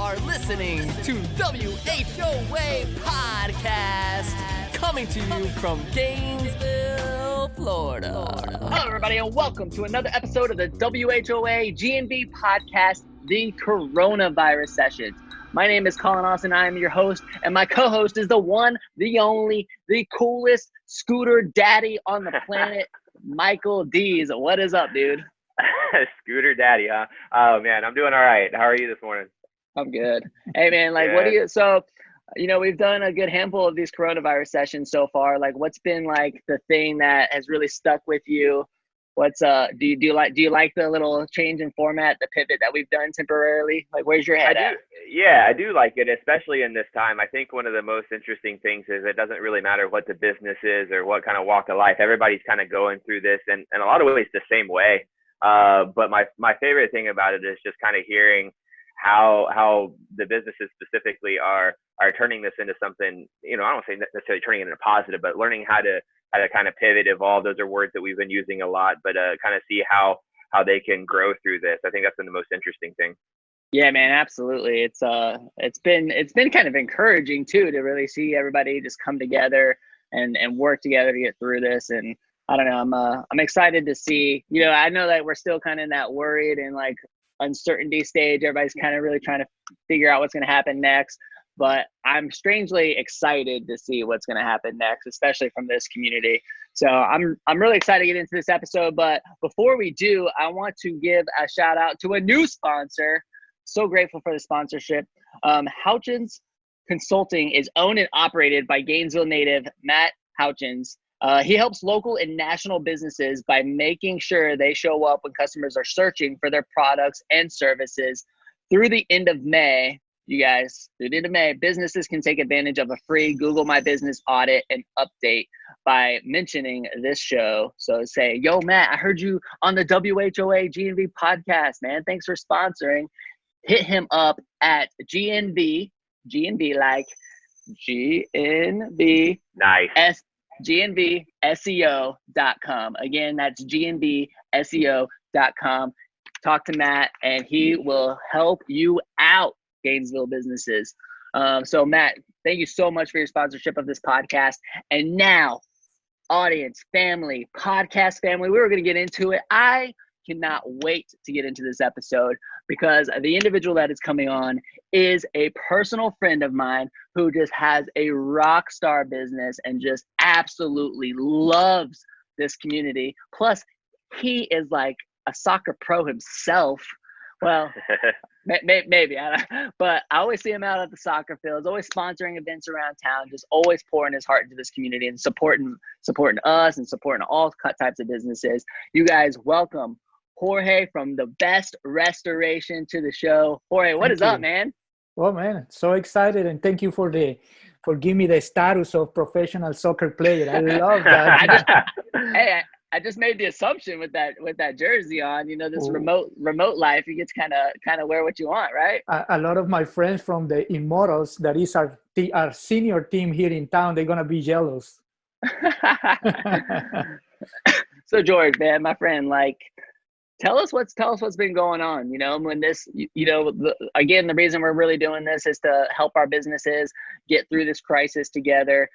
are listening to WHOA Podcast, coming to you from Gainesville, Florida. Hello, everybody, and welcome to another episode of the WHOA GNV Podcast, the Coronavirus Sessions. My name is Collin, and I am your host, and my co-host is the one, the only, the coolest scooter daddy on the planet, Michael Dees. What is up, dude? Scooter daddy, huh? Oh man, I'm doing all right. How are you this morning? I'm good. Hey man, what do you, we've done a good handful of these coronavirus sessions so far. Like, what's been like the thing that has really stuck with you? What's do you like the little change in format, the pivot that we've done temporarily? Like, where's your head at? Yeah, I do like it, especially in this time. I think one of the most interesting things is it doesn't really matter what the business is or what kind of walk of life. Everybody's kind of going through this, and in a lot of ways the same way. But my favorite thing about it is just kind of hearing how the businesses specifically are turning this into something, I don't say necessarily turning it into positive, but learning how to kind of pivot, evolve. Those are words that we've been using a lot, but kind of see how they can grow through this. I think that's been the most interesting thing. Yeah, man, absolutely. It's been kind of encouraging too, to really see everybody just come together and work together to get through this. And I don't know, I'm excited to see, I know that we're still kind of in that worried and like uncertainty stage. Everybody's kind of really trying to figure out what's going to happen next, but I'm strangely excited to see what's going to happen next, especially from this community. So I'm really excited to get into this episode. But before we do, I want to give a shout out to a new sponsor. So grateful for the sponsorship. Houchins Consulting is owned and operated by Gainesville native Matt Houchins. He helps local and national businesses by making sure they show up when customers are searching for their products and services. Through the end of May, you guys, through the end of May, businesses can take advantage of a free Google My Business audit and update by mentioning this show. So say, yo, Matt, I heard you on the WHOA GNV podcast, man. Thanks for sponsoring. Hit him up at GNV like GNV. Nice. GNVSEO.com. Again, that's GNVSEO.com. Talk to Matt and he will help you out, Gainesville businesses. So Matt, thank you so much for your sponsorship of this podcast. And now, audience, family, podcast family, we were going to get into it. I cannot wait to get into this episode because the individual that is coming on is a personal friend of mine who just has a rock star business and just absolutely loves this community. Plus, he is like a soccer pro himself. Well, maybe, but I always see him out at the soccer fields, always sponsoring events around town, just always pouring his heart into this community and supporting us and supporting all types of businesses. You guys, welcome Jorge from The Best Restoration to the show. Jorge, what is up, man? Well, man, so excited, and thank you for giving me the status of professional soccer player. I love that. I just made the assumption with that jersey on, this remote life, you get to kind of wear what you want, right? A lot of my friends from the Immortals, that is our senior team here in town, they're gonna be jealous. So George, man, my friend, tell us what's been going on, when this, again, the reason we're really doing this is to help our businesses get through this crisis together.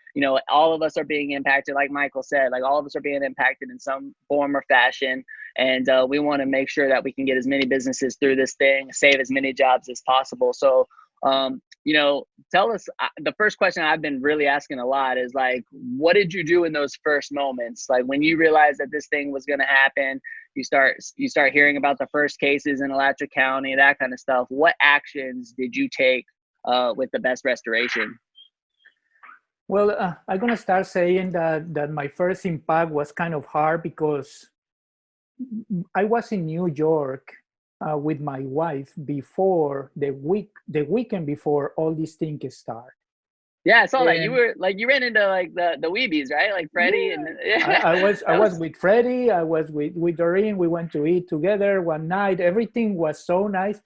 All of us are being impacted, like Michael said, all of us are being impacted in some form or fashion. And we want to make sure that we can get as many businesses through this thing, save as many jobs as possible. So, tell us, the first question I've been really asking a lot is what did you do in those first moments? When you realized that this thing was going to happen, you start hearing about the first cases in Alachua County, that kind of stuff. What actions did you take with The Best Restoration? Well, I'm going to start saying that my first impact was kind of hard because I was in New York with my wife before the weekend before all these things start. Yeah, I saw that you ran into the Weebies, right? Like Freddie and I was with Freddie. I was with Doreen. We went to eat together one night. Everything was so nice.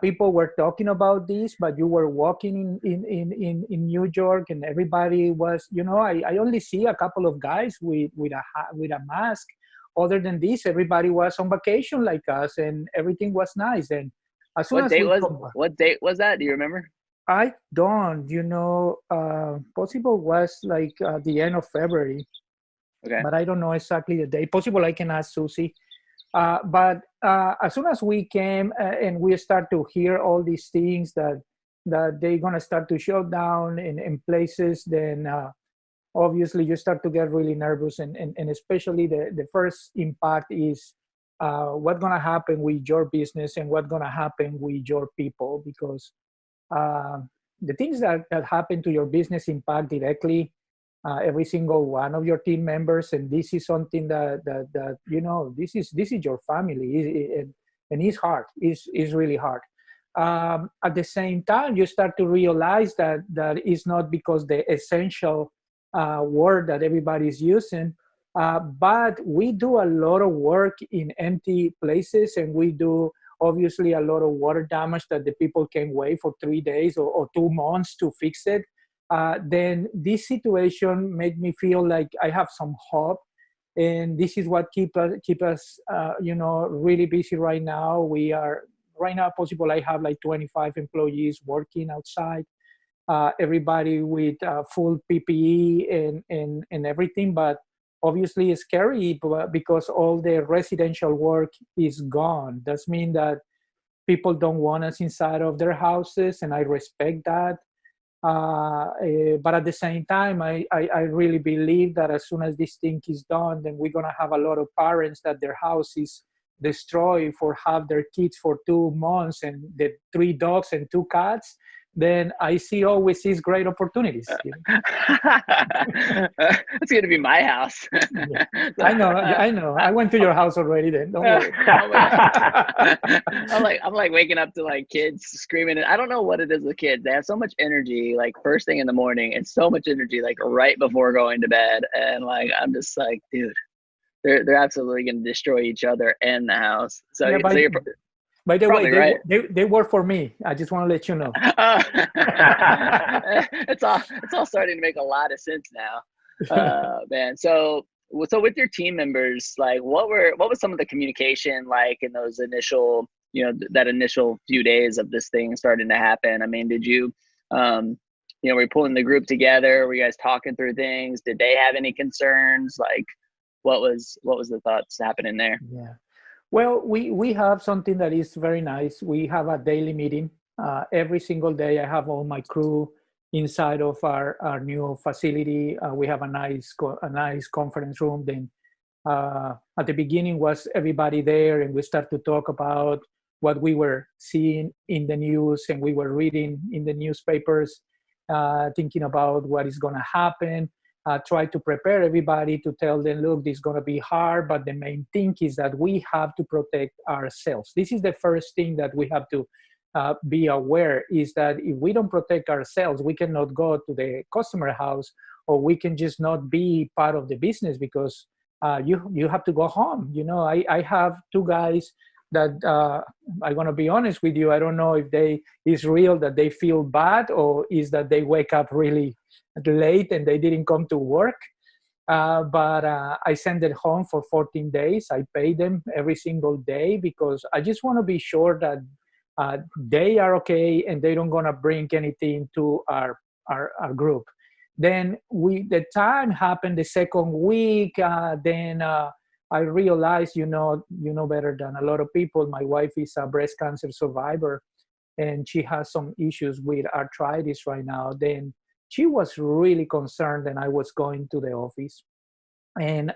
People were talking about this, but you were walking in New York, and everybody was, I only see a couple of guys with a mask. Other than this, everybody was on vacation like us, and everything was nice. And As soon as we come back. What date was that? Do you remember? I don't, possible was like the end of February, Okay. but I don't know exactly the date. Possible I can ask Susie. But as soon as we came and we start to hear all these things that they're gonna start to shut down in places, then obviously you start to get really nervous, and especially the first impact is what's gonna happen with your business and what's gonna happen with your people, because the things that happen to your business impact directly every single one of your team members, and this is something that this is your family, and it's hard. It's really hard. At the same time, you start to realize that it's not because the essential word that everybody's using, but we do a lot of work in empty places, and we do obviously a lot of water damage that the people can wait for 3 days or 2 months to fix it. Then this situation made me feel like I have some hope, and this is what keep us really busy right now. We are right now, possible I have like 25 employees working outside, everybody with full PPE and everything, but obviously it's scary because all the residential work is gone. That means that people don't want us inside of their houses, and I respect that. But at the same time, I really believe that as soon as this thing is done, then we're gonna have a lot of parents that their house is destroyed for have their kids for 2 months and the 3 dogs and 2 cats. Then I see always these great opportunities. It's going to be my house. Yeah. I know. I went to your house already. Then don't worry. I'm like waking up to like kids screaming. I don't know what it is with kids. They have so much energy, like first thing in the morning, and so much energy like right before going to bed. And like I'm just like, dude, they're absolutely going to destroy each other and the house. So, yeah, so you're by the way, right. they work for me. I just want to let you know. It's all starting to make a lot of sense now, man. So with your team members, like what was some of the communication like in those initial, that initial few days of this thing starting to happen? I mean, did you, were you pulling the group together? Were you guys talking through things? Did they have any concerns? Like, what was the thoughts happening there? Yeah. Well, we have something that is very nice. We have a daily meeting. Every single day I have all my crew inside of our new facility. We have a nice conference room. Then at the beginning was everybody there, and we start to talk about what we were seeing in the news, and we were reading in the newspapers, thinking about what is going to happen. Try to prepare everybody to tell them, look, this is going to be hard, but the main thing is that we have to protect ourselves. This is the first thing that we have to be aware, is that if we don't protect ourselves, we cannot go to the customer house, or we can just not be part of the business, because you have to go home. I have 2 guys that I'm going to be honest with you, I don't know if it's real that they feel bad, or is that they wake up really late and they didn't come to work. But I sent them home for 14 days. I pay them every single day because I just want to be sure that they are okay and they don't gonna bring anything to our group. Then the time happened the second week. Then I realized, you know better than a lot of people, my wife is a breast cancer survivor, and she has some issues with arthritis right now. Then she was really concerned, and I was going to the office. And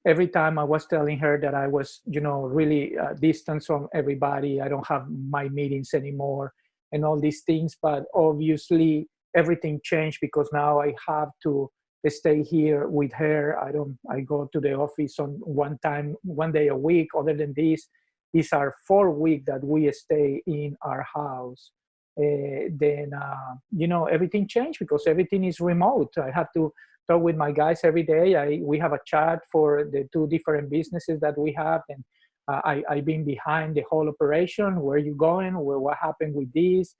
every time I was telling her that I was, really distant from everybody. I don't have my meetings anymore and all these things. But obviously everything changed because now I have to stay here with her. I go to the office on one day a week. Other than this, these are 4 weeks that we stay in our house. Then everything changed because everything is remote. I have to talk with my guys every day. We have a chat for the 2 different businesses that we have, and I've been behind the whole operation. Where you going? What happened with this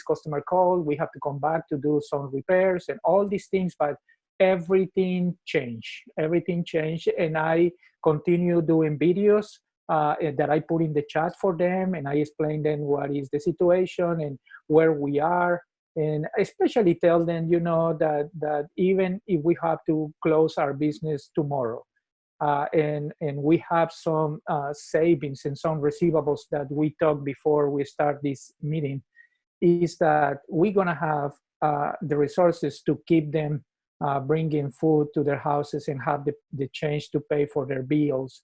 customer call? We have to come back to do some repairs and all these things. But everything changed, and I continue doing videos. that I put in the chat for them, and I explain them what is the situation and where we are, and especially tell them, that even if we have to close our business tomorrow, and we have some savings and some receivables that we talked before we start this meeting, is that we're going to have the resources to keep them bringing food to their houses and have the change to pay for their bills,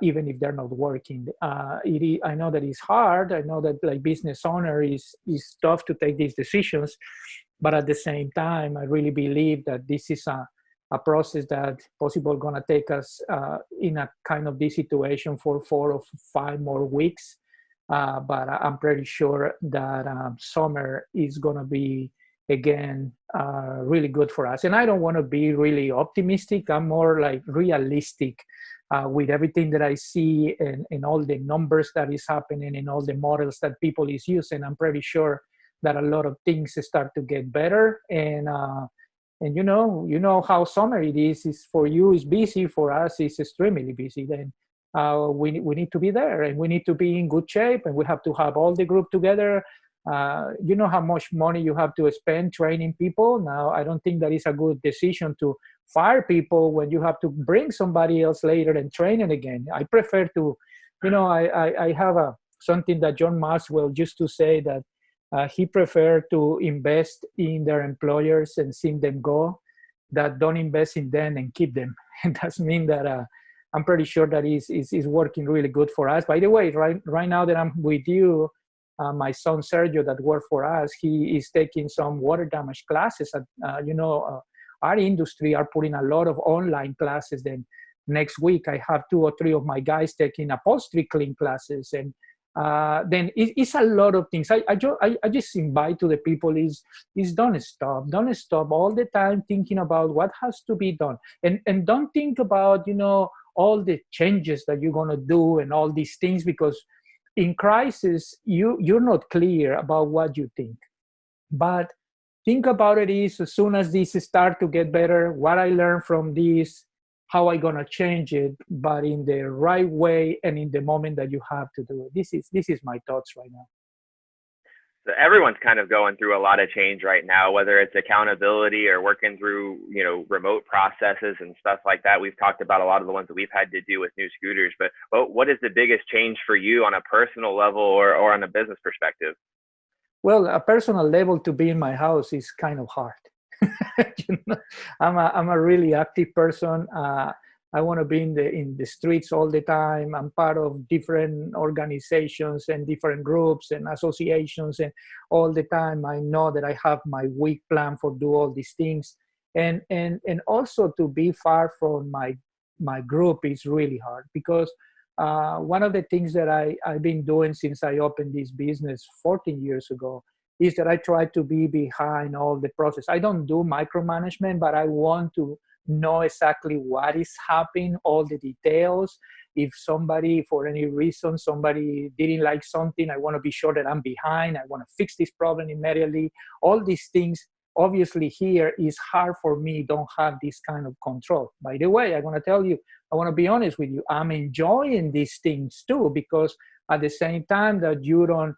even if they're not working. I know that it's hard. I know that, like, business owner is tough to take these decisions, but at the same time, I really believe that this is a process that possibly going to take us in a kind of this situation for 4 or 5 more weeks. But I'm pretty sure that summer is going to be, again, really good for us. And I don't want to be really optimistic. I'm more like realistic with everything that I see and all the numbers that is happening and all the models that people is using. I'm pretty sure that a lot of things start to get better. And you know how summer it is for you is busy, for us it's extremely busy. Then we need to be there, and we need to be in good shape, and we have to have all the group together. You know how much money you have to spend training people. Now, I don't think that is a good decision to fire people when you have to bring somebody else later and train it again. I prefer to, I have something that John Maxwell used to say, that he preferred to invest in their employers and see them go, that don't invest in them and keep them. And that means that I'm pretty sure that is working really good for us. By the way, right now that I'm with you, my son Sergio, that worked for us, he is taking some water damage classes. Our industry are putting a lot of online classes. Then next week I have 2 or 3 of my guys taking upholstery clean classes, and then it's a lot of things. I just invite to the people is don't stop all the time thinking about what has to be done, and don't think about all the changes that you're going to do and all these things, because in crisis you're not clear about what you think. But think about it is, as soon as this start to get better, what I learned from this, how I gonna change it, but in the right way and in the moment that you have to do it. This is my thoughts right now. So everyone's kind of going through a lot of change right now, whether it's accountability or working through, remote processes and stuff like that. We've talked about a lot of the ones that we've had to do with new scooters, but what is the biggest change for you on a personal level or on a business perspective? Well, a personal level, to be in my house is kind of hard. I'm a really active person. I want to be in the streets all the time. I'm part of different organizations and different groups and associations, and all the time I know that I have my week plan for do all these things. And also to be far from my group is really hard, because one of the things that I've been doing since I opened this business 14 years ago is that I try to be behind all the process. I don't do micromanagement, but I want to know exactly what is happening, all the details. If somebody, for any reason, somebody didn't like something, I want to be sure that I'm behind. I want to fix this problem immediately. All these things, obviously here is hard for me, don't have this kind of control. By the way, I want to tell you, I want to be honest with you, I'm enjoying these things too, because at the same time that you don't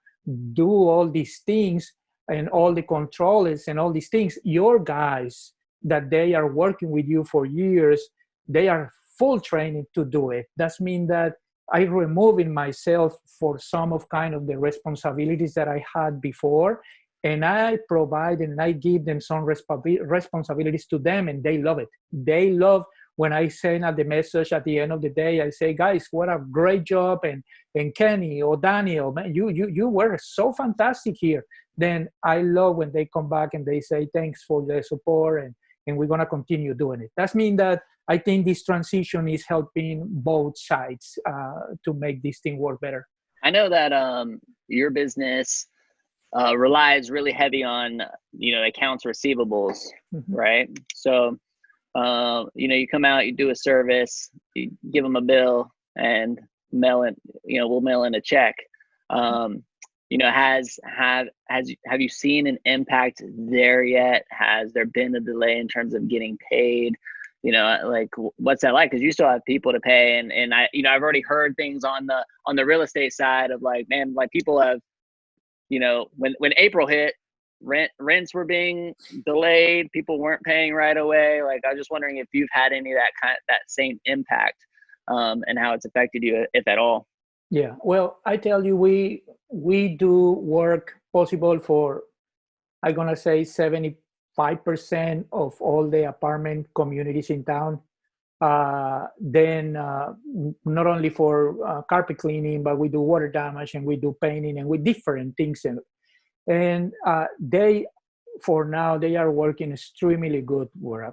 do all these things and all the controls and all these things, your guys that they are working with you for years, they are full training to do it. That means that I'm removing myself for some of kind of the responsibilities that I had before, and I provide and I give them some responsibilities to them, and they love it. They love when I send out the message at the end of the day. I say, guys, what a great job, and Kenny or Daniel, man, you were so fantastic here. Then I love when they come back and they say, thanks for the support, and we're going to continue doing it. That means that I think this transition is helping both sides to make this thing work better. I know that your business relies really heavy on, accounts receivables, right? So, you come out, you do a service, you give them a bill, and we'll mail in a check. Have you seen an impact there yet? Has there been a delay in terms of getting paid? like what's that like? Because you still have people to pay, and I, I've already heard things on the real estate side of like, man, like people have, when April hit, rents were being delayed, people weren't paying right away. Like I was just wondering if you've had any of that same impact, and how it's affected you, if at all. Yeah, well, I tell you, we do work possible for, I'm gonna say 75% of all the apartment communities in town. Then not only for carpet cleaning, but we do water damage and we do painting and we different things. And they, for now, they are working extremely good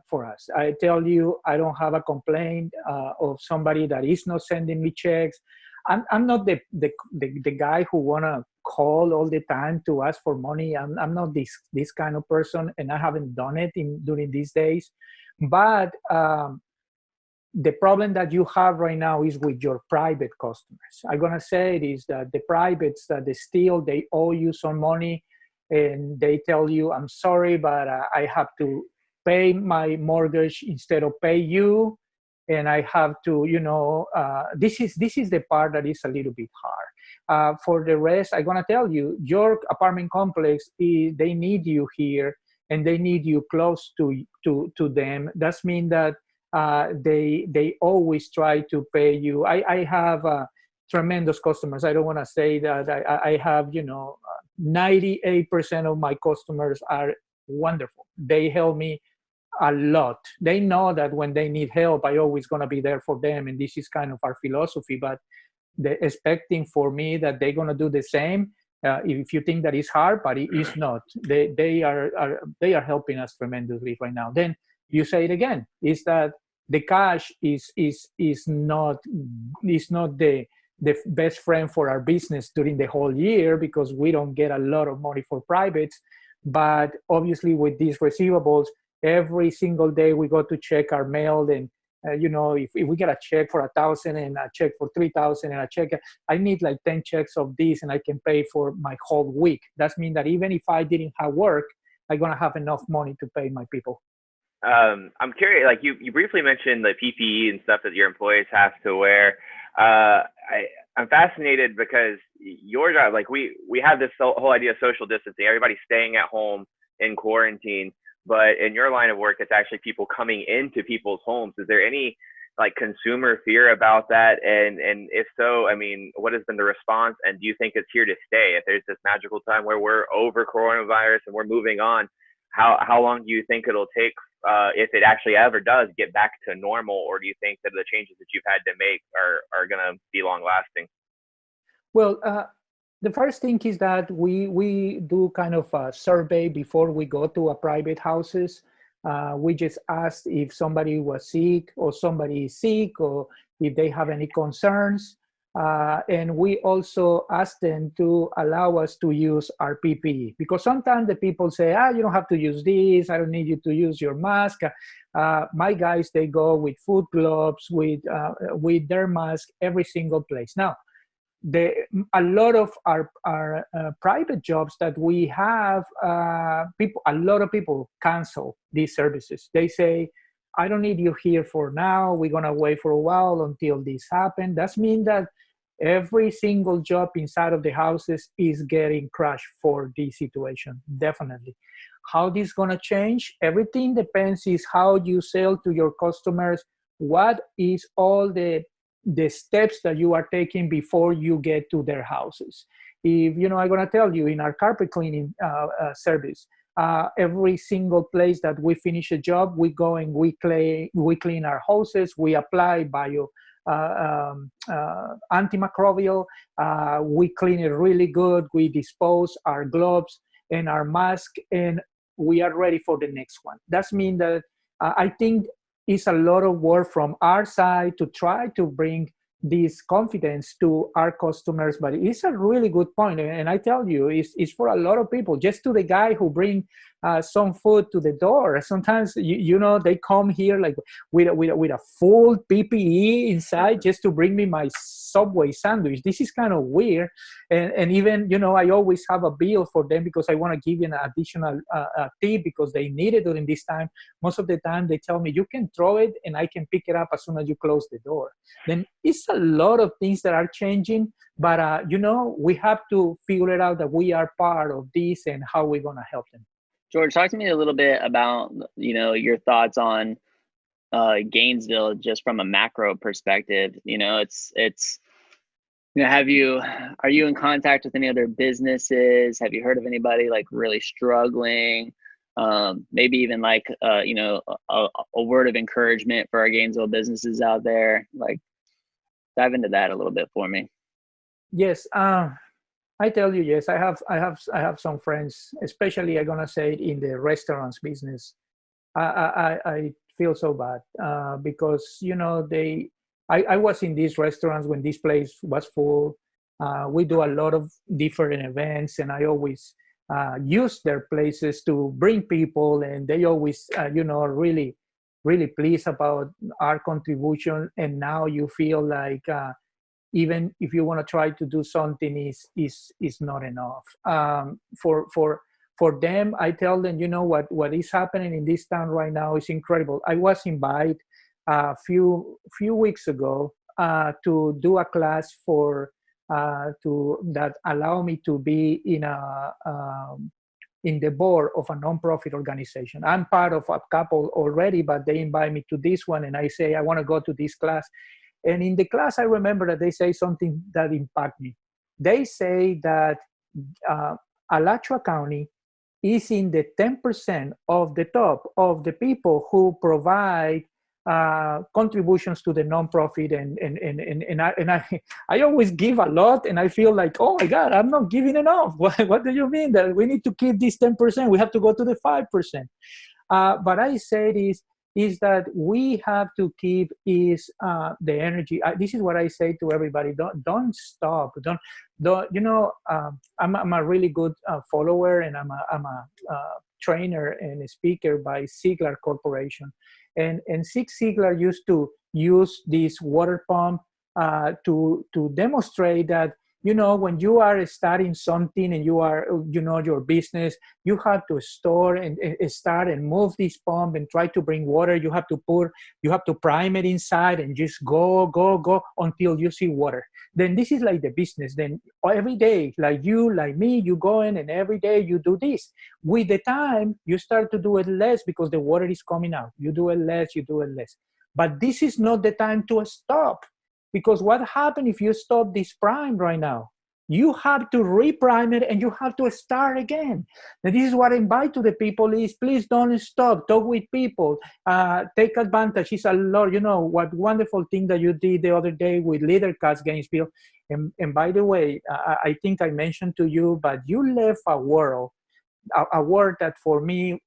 for us. I tell you, I don't have a complaint of somebody that is not sending me checks. I'm not the guy who wanna call all the time to ask for money. I'm not this kind of person, and I haven't done it during these days. But the problem that you have right now is with your private customers. I'm gonna say it is that the privates that they owe you some money, and they tell you, I'm sorry, but I have to pay my mortgage instead of pay you, and I have to, this is the part that is a little bit hard. For the rest, I'm gonna tell you, your apartment complex, they need you here, and they need you close to them. That's mean that they always try to pay you. I have tremendous customers. I don't want to say that I have, 98% of my customers are wonderful. They help me a lot. They know that when they need help, I always going to be there for them. And this is kind of our philosophy, but they're expecting for me that they're going to do the same. If you think that is hard, but it is not. They are helping us tremendously right now. Then you say it again, is that the cash is not the best friend for our business during the whole year, because we don't get a lot of money for privates. But obviously with these receivables, every single day we go to check our mail, and if we get a check for 1,000 and a check for 3,000 and a check, I need like 10 checks of these, and I can pay for my whole week. That means that even if I didn't have work, I'm gonna have enough money to pay my people. I'm curious, like you briefly mentioned the PPE and stuff that your employees have to wear. I'm fascinated because your job, like we have this whole idea of social distancing, everybody's staying at home in quarantine, but in your line of work, it's actually people coming into people's homes. Is there any like consumer fear about that? And if so, I mean, what has been the response? And do you think it's here to stay? If there's this magical time where we're over coronavirus and we're moving on, how long do you think it'll take, if it actually ever does get back to normal? Or do you think that the changes that you've had to make are going to be long lasting? Well, the first thing is that we do kind of a survey before we go to a private houses. We just asked if somebody was sick or somebody is sick, or if they have any concerns. And we also ask them to allow us to use our PPE, because sometimes the people say, you don't have to use this, I don't need you to use your mask. My guys, they go with foot gloves, with their mask every single place. Now, a lot of our private jobs that we have, a lot of people cancel these services. They say, I don't need you here for now. We're going to wait for a while until this happens. That means that every single job inside of the houses is getting crushed for this situation, definitely. How this is going to change? Everything depends is how you sell to your customers. What is all the steps that you are taking before you get to their houses? If, I'm going to tell you, in our carpet cleaning service, every single place that we finish a job, we go and we clean our hoses, we apply antimicrobial, we clean it really good, we dispose our gloves and our mask, and we are ready for the next one. That means that I think it's a lot of work from our side to try to bring this confidence to our customers. But it's a really good point, and I tell you, it's for a lot of people. Just to the guy who bring some food to the door. Sometimes you know, they come here like with a full PPE inside just to bring me my Subway sandwich. This is kind of weird, and even, you know, I always have a bill for them because I want to give you an additional tip because they need it during this time. Most of the time they tell me you can throw it and I can pick it up as soon as you close the door. Then it's a lot of things that are changing, but you know, we have to figure it out that we are part of this and how we're going to help them. George, talk to me a little bit about, you know, your thoughts on Gainesville just from a macro perspective. You know, it's you know, are you in contact with any other businesses? Have you heard of anybody like really struggling? Maybe even like you know, a word of encouragement for our Gainesville businesses out there. Like, dive into that a little bit for me. Yes, I tell you, yes, I have some friends, especially I'm gonna say it in the restaurants business. I feel so bad because, you know, I was in these restaurants when this place was full. We do a lot of different events, and I always use their places to bring people, and they always, you know, really pleased about our contribution. And now you feel like even if you want to try to do something, is not enough. For them, I tell them, you know, what is happening in this town right now is incredible. I was invited a few weeks ago to do a class that allow me to be in the board of a nonprofit organization. I'm part of a couple already, but they invite me to this one, and I say I want to go to this class. And in the class, I remember that they say something that impacted me. They say that Alachua County is in the 10% of the top of the people who provide contributions to the nonprofit, and I always give a lot, and I feel like, oh my God, I'm not giving enough. What do you mean that we need to keep this 10%? We have to go to the 5%. But I say is that we have to keep the energy. This is what I say to everybody: don't stop. Don't you know? I'm a really good follower, and I'm a trainer and a speaker by Ziegler Corporation, and Zig Ziglar used to use this water pump to demonstrate that, you know, when you are starting something and you are, you know, your business, you have to store and start and move this pump and try to bring water. You have to prime it inside and just go until you see water. Then this is like the business. Then every day, like you, like me, you go in and every day you do this. With the time, you start to do it less because the water is coming out. You do it less. But this is not the time to stop. Because what happens if you stop this prime right now? You have to reprime it and you have to start again. And this is what I invite to the people is, please don't stop. Talk with people. Take advantage. It's a lot. You know, what wonderful thing that you did the other day with Leader Cast Gainesville. And by the way, I think I mentioned to you, but you left a word that for me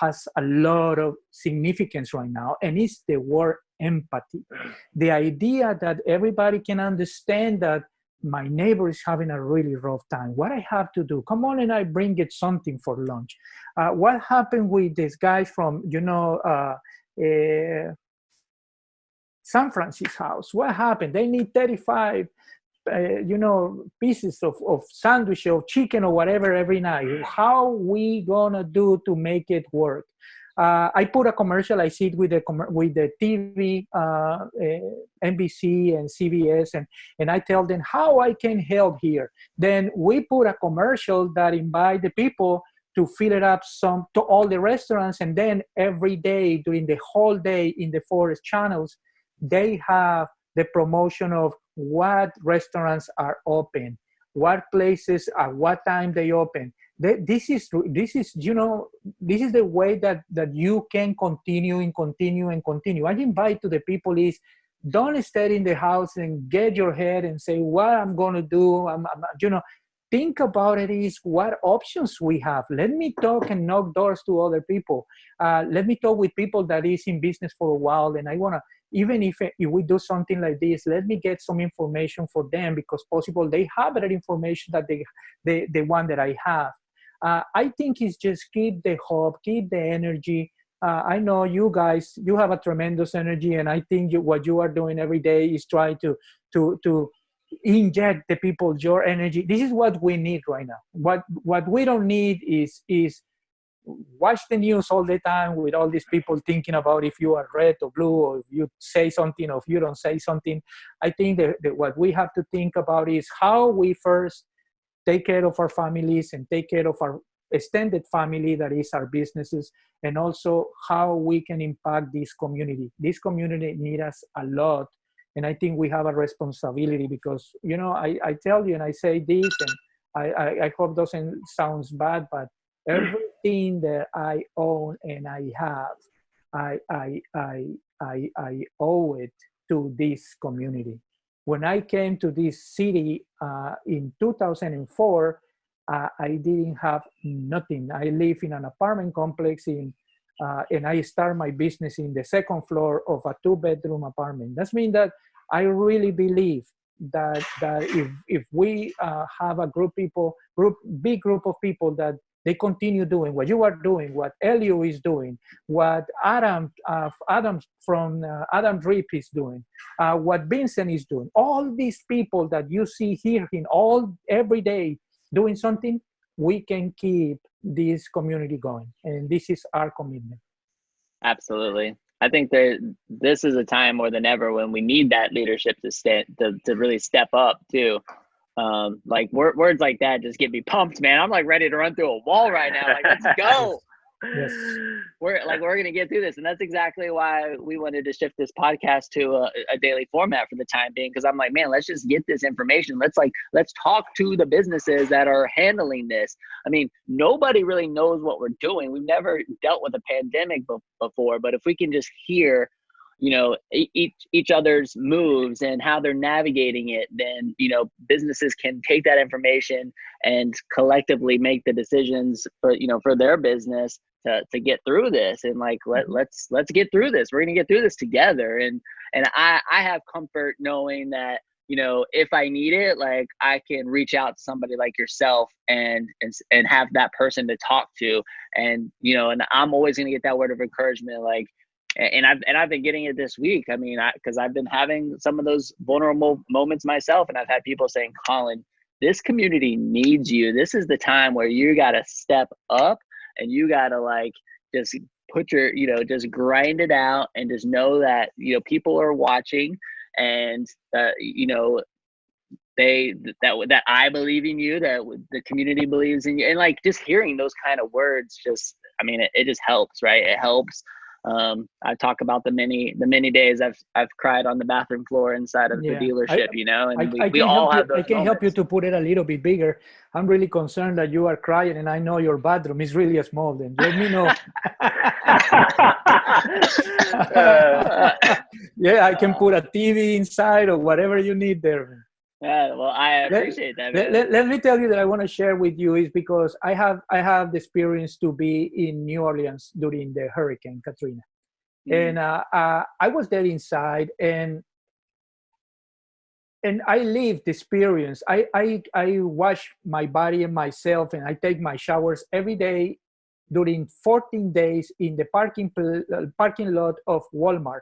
has a lot of significance right now, and it's the word empathy. The idea that everybody can understand that my neighbor is having a really rough time. What I have to do? Come on, and I bring it something for lunch. What happened with this guy from, you know, San Francisco's house? What happened? They need 35 you know, pieces of sandwich or chicken or whatever every night. How we gonna do to make it work? I put a commercial. I sit with the TV, NBC and CBS, and I tell them how I can help here. Then we put a commercial that invite the people to fill it up to all the restaurants, and then every day during the whole day in the 4 channels, they have the promotion of what restaurants are open, what places, at what time they open. This is you know, this is the way that you can continue. I invite to the people is, don't stay in the house and get your head and say what I'm going to do. You know, think about it is what options we have. Let me talk and knock doors to other people. Let me talk with people that is in business for a while, and I want to, even if we do something like this, let me get some information for them, because possible they have that information that the one that I have. I think it's just keep the hope, keep the energy. I know you guys, you have a tremendous energy, and I think what you are doing every day is try to inject the people your energy. This is what we need right now. What we don't need is watch the news all the time with all these people thinking about if you are red or blue, or if you say something or if you don't say something. I think that what we have to think about is how we first take care of our families and take care of our extended family, that is our businesses, and also how we can impact this community. This community needs us a lot, and I think we have a responsibility, because I tell you, and I say this, and I hope doesn't sounds bad, but everything that I own and I have, I owe it to this community. When I came to this city in 2004, I didn't have nothing. I live in an apartment complex and I start my business in the second floor of a 2-bedroom apartment. That means that I really believe that if we have a big group of people that they continue doing what you are doing, what Elio is doing, what Adam from Adam Drip is doing, what Vincent is doing, all these people that you see here every day doing something, we can keep this community going, and this is our commitment. Absolutely. I think this is a time more than ever when we need that leadership to really step up too. Like words like that just get me pumped, man. I'm like ready to run through a wall right now. Like, let's go. Yes. We're going to get through this. And that's exactly why we wanted to shift this podcast to a daily format for the time being. Cause I'm like, man, let's just get this information. Let's talk to the businesses that are handling this. I mean, nobody really knows what we're doing. We've never dealt with a pandemic before, but if we can just hear, each other's moves and how they're navigating it, then, businesses can take that information and collectively make the decisions for their business to get through this. And like, let's get through this. We're going to get through this together. And I have comfort knowing that, if I need it, like I can reach out to somebody like yourself and have that person to talk to. And, and I'm always going to get that word of encouragement. Like, and I've been getting it this week. I mean, because I've been having some of those vulnerable moments myself, and I've had people saying, Collin, this community needs you. This is the time where you got to step up and you got to like just put your, just grind it out and just know that, people are watching and, that I believe in you, that the community believes in you. And like just hearing those kind of words, it just helps, right? It helps. I talk about the many days I've cried on the bathroom floor inside of the dealership, and we all have those I can help you to put it a little bit bigger. I'm really concerned that you are crying, and I know your bathroom is really small. Then let me know. Yeah, I can put a TV inside or whatever you need there. Yeah, well, I appreciate that. Let me tell you that I want to share with you is because I have the experience to be in New Orleans during the Hurricane Katrina, and I was there inside, and I lived the experience. I wash my body and myself, and I take my showers every day during 14 days in the parking lot of Walmart.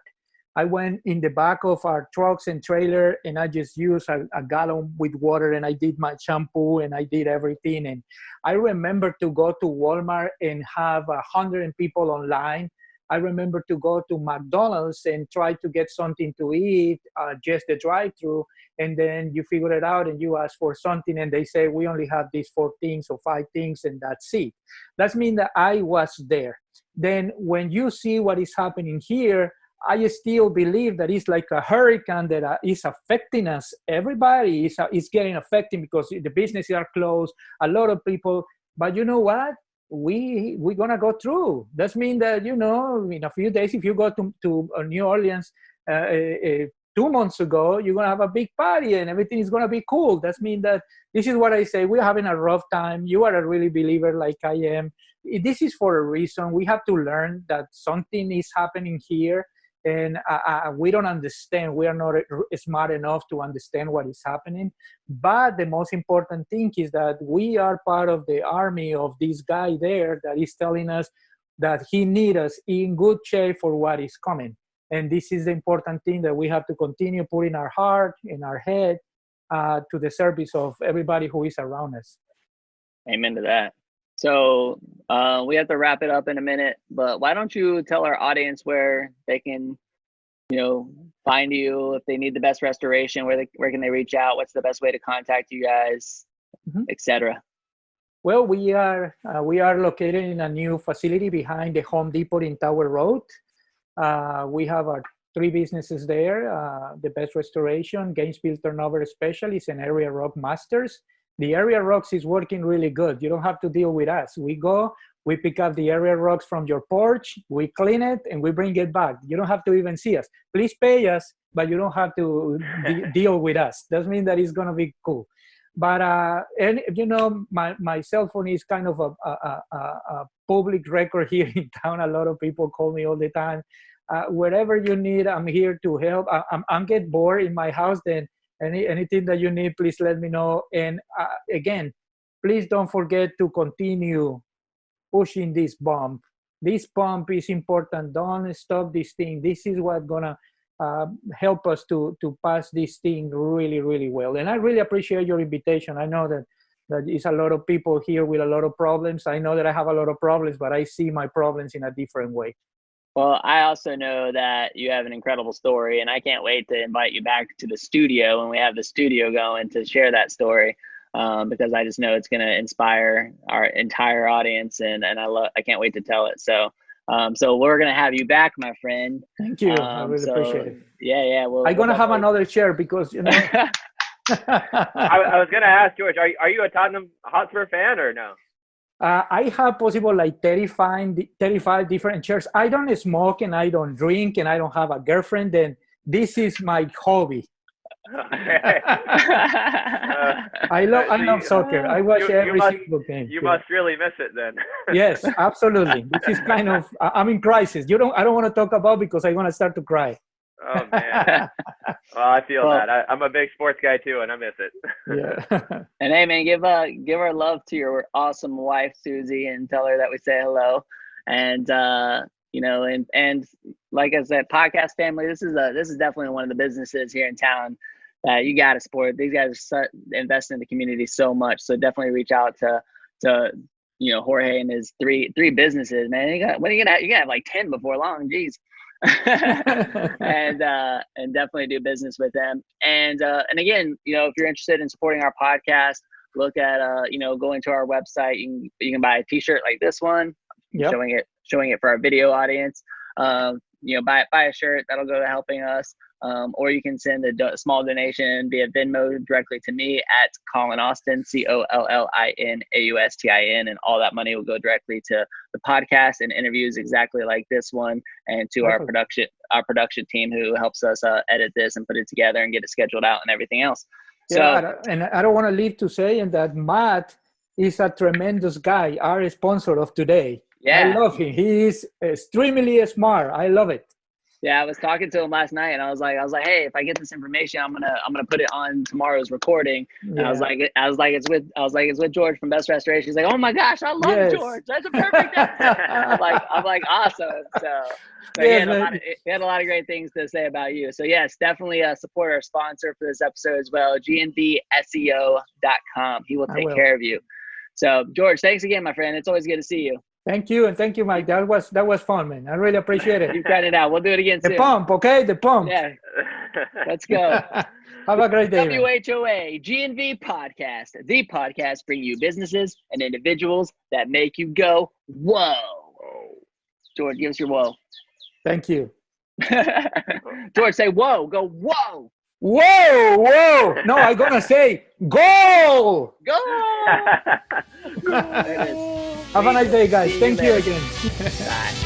I went in the back of our trucks and trailer, and I just used a gallon with water, and I did my shampoo and I did everything. And I remember to go to Walmart and have 100 people online. I remember to go to McDonald's and try to get something to eat, just the drive-through. And then you figure it out and you ask for something and they say, we only have these 4 things or 5 things and that's it. That means that I was there. Then when you see what is happening here, I still believe that it's like a hurricane that is affecting us. Everybody is getting affected because the businesses are closed, a lot of people. But you know what? We're going to go through. That means that, in a few days, if you go to New Orleans 2 months ago, you're going to have a big party and everything is going to be cool. That means that this is what I say. We're having a rough time. You are a really believer like I am. This is for a reason. We have to learn that something is happening here, and we don't understand. We are not smart enough to understand what is happening. But the most important thing is that we are part of the army of this guy there that is telling us that he needs us in good shape for what is coming. And this is the important thing that we have to continue putting our heart and our head to the service of everybody who is around us. Amen to that. So we have to wrap it up in a minute, but why don't you tell our audience where they can, find you, if they need the best restoration, where can they reach out? What's the best way to contact you guys, etc. Well, we are located in a new facility behind the Home Depot in Tower Road. We have our 3 businesses there, the Best Restoration, Gainesville Turnover Specialist, and Area Rock Masters. The Area Rocks is working really good. You don't have to deal with us. We go, we pick up the Area Rocks from your porch, we clean it, and we bring it back. You don't have to even see us. Please pay us, but you don't have to deal with us. That means that it's going to be cool. But, my cell phone is kind of a public record here in town. A lot of people call me all the time. Wherever you need, I'm here to help. I'm get bored in my house, then anything that you need, please let me know. And again, please don't forget to continue pushing this pump. This pump is important. Don't stop this thing. This is what's gonna help us to pass this thing really, really well. And I really appreciate your invitation. I know that is a lot of people here with a lot of problems. I know that I have a lot of problems, but I see my problems in a different way. Well, I also know that you have an incredible story, and I can't wait to invite you back to the studio when we have the studio going to share that story, because I just know it's going to inspire our entire audience, and I can't wait to tell it. So we're going to have you back, my friend. Thank you. I really appreciate it. Yeah. I'm going to have another chair because, I was going to ask George, are you a Tottenham Hotspur fan or no? I have possible like 35 different chairs. I don't smoke and I don't drink and I don't have a girlfriend. And this is my hobby. I love soccer. I watch every single game. You must really miss it then. Yes, absolutely. This is kind of, I'm in crisis. I don't want to talk about because I'm going to start to cry. Oh man. Well, I feel that. I'm a big sports guy too, and I miss it. Yeah. And hey, man, give our love to your awesome wife, Susie, and tell her that we say hello. And and like I said, podcast family, this is definitely one of the businesses here in town that you got to support. These guys invest in the community so much. So definitely reach out to Jorge and his three businesses, man. You're gonna have like 10 before long. Jeez. and definitely do business with them. And again, if you're interested in supporting our podcast, look at going to our website. You can buy a t-shirt like this one, showing it for our video audience. Buy a shirt that'll go to helping us. Or you can send a small donation via Venmo directly to me at Collin Austin, COLLIN AUSTIN, and all that money will go directly to the podcast and interviews exactly like this one, and to our production team who helps us edit this and put it together and get it scheduled out and everything else. Yeah, and I don't want to leave to saying that Matt is a tremendous guy, our sponsor of today. Yeah, I love him. He is extremely smart. I love it. Yeah, I was talking to him last night, and I was like, hey, if I get this information, I'm gonna put it on tomorrow's recording. Yeah. And I was like, it's with George from Best Restoration. He's like, oh my gosh, I love George. That's a perfect episode. I'm like, awesome. So he had a lot of great things to say about you. So yes, definitely support our sponsor for this episode as well, GNVSEO.com. He will take care of you. So George, thanks again, my friend. It's always good to see you. Thank you, and thank you, Mike. That was fun, man. I really appreciate it. You got it out. We'll do it again soon. The pump, okay? The pump. Yeah. Let's go. Have a great day. WHOA GNV Podcast, the podcast bringing you businesses and individuals that make you go, whoa. George, give us your whoa. Thank you. George, say whoa. Go whoa. Whoa. No, I'm going to say go. Go. Have a nice day, guys. Thank you again. Bye.